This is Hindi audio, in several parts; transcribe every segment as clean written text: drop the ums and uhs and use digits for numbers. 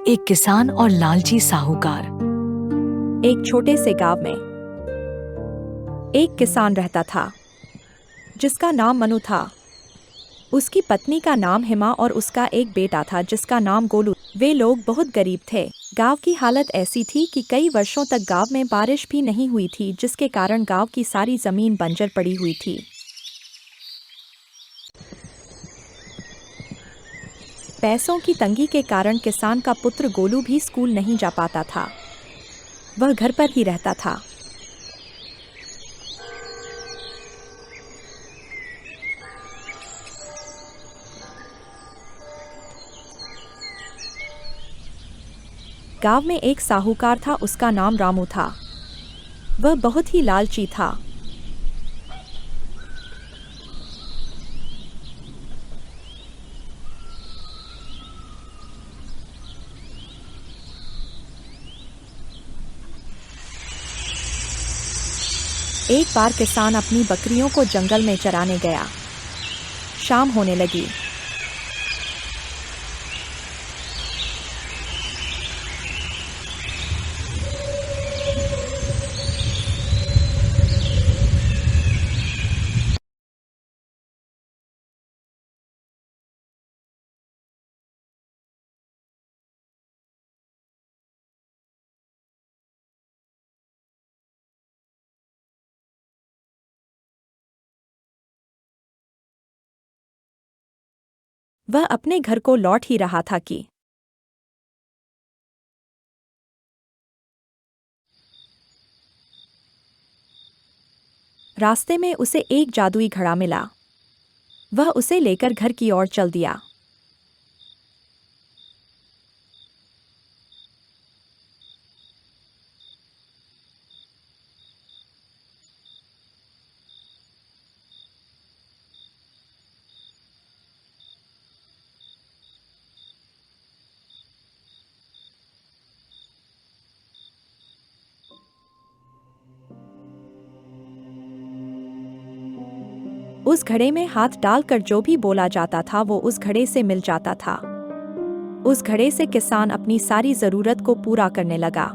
एक किसान और लालची साहूकार। एक छोटे से गांव में एक किसान रहता था जिसका नाम मनु था। उसकी पत्नी का नाम हिमा और उसका एक बेटा था जिसका नाम गोलू। वे लोग बहुत गरीब थे। गांव की हालत ऐसी थी कि कई वर्षों तक गांव में बारिश भी नहीं हुई थी, जिसके कारण गांव की सारी जमीन बंजर पड़ी हुई थी। पैसों की तंगी के कारण किसान का पुत्र गोलू भी स्कूल नहीं जा पाता था। वह घर पर ही रहता था। गांव में एक साहूकार था, उसका नाम रामू था। वह बहुत ही लालची था। एक बार किसान अपनी बकरियों को जंगल में चराने गया। शाम होने लगी। वह अपने घर को लौट ही रहा था कि रास्ते में उसे एक जादुई घड़ा मिला। वह उसे लेकर घर की ओर चल दिया। उस घड़े में हाथ डालकर जो भी बोला जाता था वो उस घड़े से मिल जाता था। उस घड़े से किसान अपनी सारी जरूरत को पूरा करने लगा।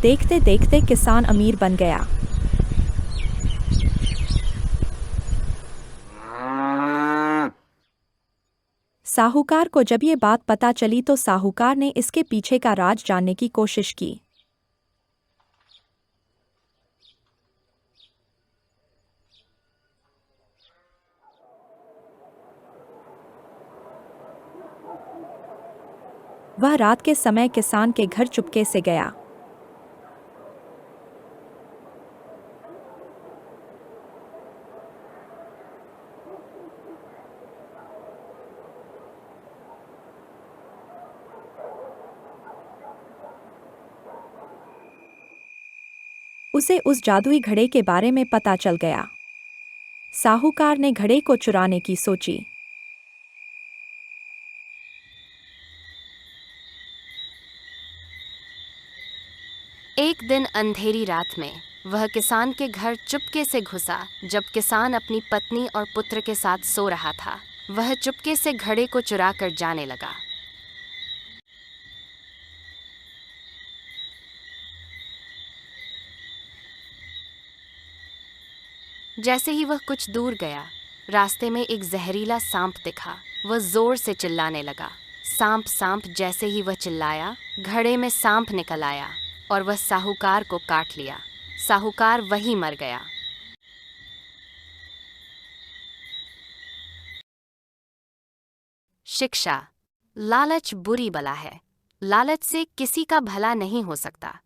देखते देखते किसान अमीर बन गया। साहूकार को जब ये बात पता चली तो साहूकार ने इसके पीछे का राज जानने की कोशिश की। वह रात के समय किसान के घर चुपके से गया। उसे उस जादुई घड़े के बारे में पता चल गया। साहूकार ने घड़े को चुराने की सोची। एक दिन अंधेरी रात में वह किसान के घर चुपके से घुसा। जब किसान अपनी पत्नी और पुत्र के साथ सो रहा था, वह चुपके से घड़े को चुरा कर जाने लगा। जैसे ही वह कुछ दूर गया, रास्ते में एक जहरीला सांप दिखा। वह जोर से चिल्लाने लगा, सांप सांप। जैसे ही वह चिल्लाया, घड़े में सांप निकल आया और वह साहूकार को काट लिया। साहूकार वहीं मर गया। शिक्षा। लालच बुरी बला है। लालच से किसी का भला नहीं हो सकता।